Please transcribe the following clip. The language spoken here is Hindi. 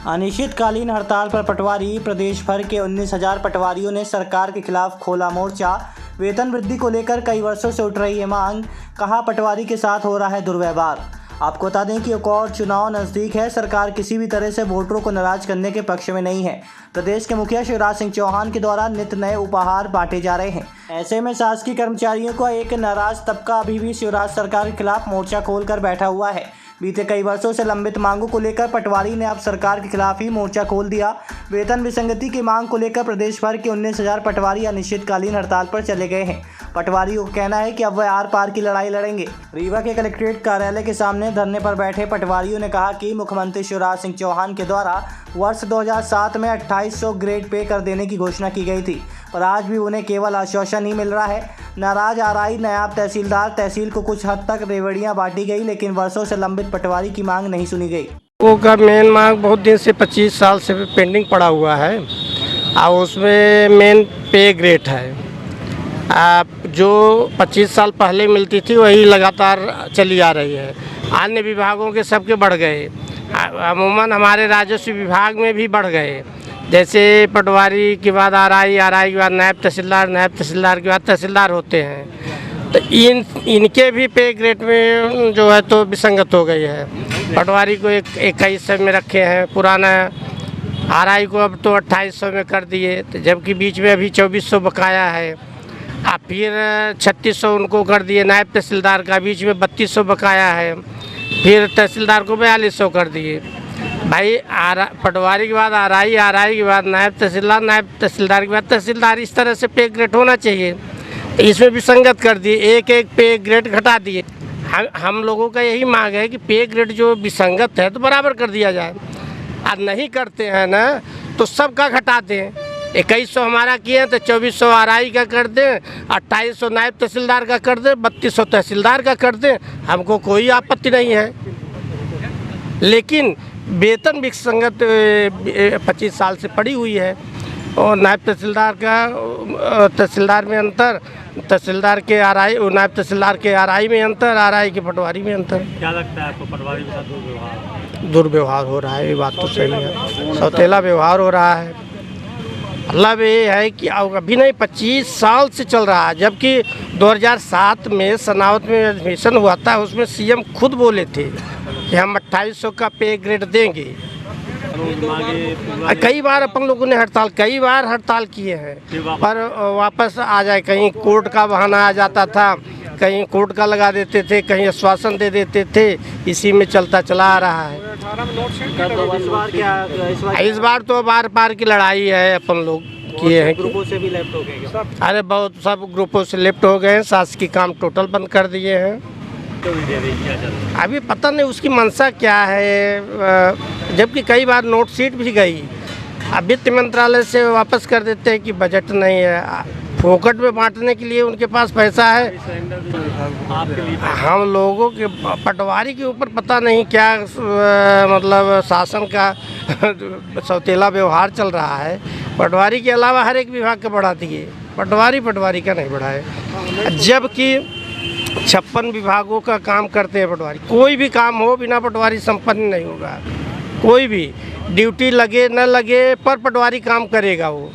अनिश्चितकालीन हड़ताल पर पटवारी। प्रदेश भर के 19,000 पटवारियों ने सरकार के खिलाफ खोला मोर्चा। वेतन वृद्धि को लेकर कई वर्षों से उठ रही है मांग। कहा, पटवारी के साथ हो रहा है दुर्व्यवहार। आपको बता दें कि एक और चुनाव नज़दीक है। सरकार किसी भी तरह से वोटरों को नाराज करने के पक्ष में नहीं है। प्रदेश के मुखिया शिवराज सिंह चौहान के द्वारा नित नए उपहार बांटे जा रहे हैं। ऐसे में शासकीय कर्मचारियों का एक नाराज तबका अभी भी शिवराज सरकार के खिलाफ मोर्चा खोलकर बैठा हुआ है। बीते कई वर्षों से लंबित मांगों को लेकर पटवारी ने अब सरकार के खिलाफ ही मोर्चा खोल दिया। वेतन विसंगति की मांग को लेकर प्रदेश भर के 19,000 पटवारी अनिश्चितकालीन हड़ताल पर चले गए हैं। पटवारियों का कहना है कि अब वह आर पार की लड़ाई लड़ेंगे। रीवा के कलेक्ट्रेट कार्यालय के सामने धरने पर बैठे पटवारियों ने कहा कि मुख्यमंत्री शिवराज सिंह चौहान के द्वारा वर्ष 2007 में 2800 ग्रेड पे कर देने की घोषणा की गई थी, पर आज भी उन्हें केवल आश्वासन ही मिल रहा है। नाराज आरआई, नायब तहसीलदार, तहसील को कुछ हद तक रेवड़ियां बांटी गई, लेकिन वर्षों से लंबित पटवारी की मांग नहीं सुनी गई। वो का मेन मांग बहुत दिन से 25 साल से पेंडिंग पड़ा हुआ है और उसमें मेन पे ग्रेड है। जो 25 साल पहले मिलती थी वही लगातार चली आ रही है। अन्य विभागों के सबके बढ़ गए, अमूमन हमारे राजस्व विभाग में भी बढ़ गए। जैसे पटवारी के बाद आरआई, आरआई के बाद नायब तहसीलदार, नायब तहसीलदार के बाद तहसीलदार होते हैं। तो इनके भी पे ग्रेड में जो है तो विसंगत हो गई है। पटवारी को 2100 में रखे हैं, पुराना आरआई को अब तो 2800 में कर दिए, तो जबकि बीच में अभी 2400 बकाया है। फिर 3600 उनको कर दिए। नायब तहसीलदार का बीच में 3200 बकाया है। फिर तहसीलदार को 4200 कर दिए। भाई पटवारी के बाद आरआई, आरआई के बाद नायब तहसीलदार, नायब तहसीलदार के बाद तहसीलदार, इस तरह से पे ग्रेड होना चाहिए। इसमें विसंगत कर दिए, एक एक पे ग्रेड घटा दिए। हम लोगों का यही मांग है कि पे ग्रेड जो विसंगत है तो बराबर कर दिया जाए। और नहीं करते हैं ना तो सबका घटा दें। 2100 हमारा किए तो 2400 आरआई का कर दें, 2800 नायब तहसीलदार का कर दें, 3200 तहसीलदार का कर दें। हमको कोई आपत्ति नहीं है, लेकिन वेतन विसंगत 25 साल से पड़ी हुई है। और नायब तहसीलदार का तहसीलदार में अंतर, तहसीलदार के आरआई, नायब तहसीलदार के आरआई में अंतर, आरआई के पटवारी में अंतर। क्या लगता है आपको पटवारी के साथ दुर्व्यवहार हो रहा है? ये बात तो सही है, सौतेला व्यवहार हो रहा है। मतलब ये है कि अभी नहीं, 25 साल से चल रहा है। जबकि 2007 में सनावत में एडमिशन हुआ था, उसमें सीएम खुद बोले थे कि हम 2800 का पे ग्रेड देंगे। कई बार अपन लोगों ने कई बार हड़ताल किए हैं, पर वापस आ जाए। कहीं कोर्ट का बहाना आ जाता था, कहीं कोर्ट का लगा देते थे, कहीं आश्वासन दे देते थे। इसी में चलता चला आ रहा है। इस बार तो बार पार की लड़ाई है। अपन लोग किए हैं, ग्रुपों से भी लेफ्ट हो गए। अरे बहुत सब ग्रुपों से लेफ्ट हो गए हैं। शासकीय काम टोटल बंद कर दिए हैं। अभी पता नहीं उसकी मंशा क्या है। जबकि कई बार नोट शीट भी गई, अब वित्त मंत्रालय से वापस कर देते हैं कि बजट नहीं है। फोकट में बांटने के लिए उनके पास पैसा है। हम लोगों के पटवारी के ऊपर पता नहीं क्या मतलब शासन का सौतेला व्यवहार चल रहा है। पटवारी के अलावा हर एक विभाग का बढ़ा दिए, पटवारी का नहीं बढ़ाए। जबकि 56 विभागों का काम करते हैं पटवारी। कोई भी काम हो बिना पटवारी संपन्न नहीं होगा। कोई भी ड्यूटी लगे न लगे पर पटवारी काम करेगा वो।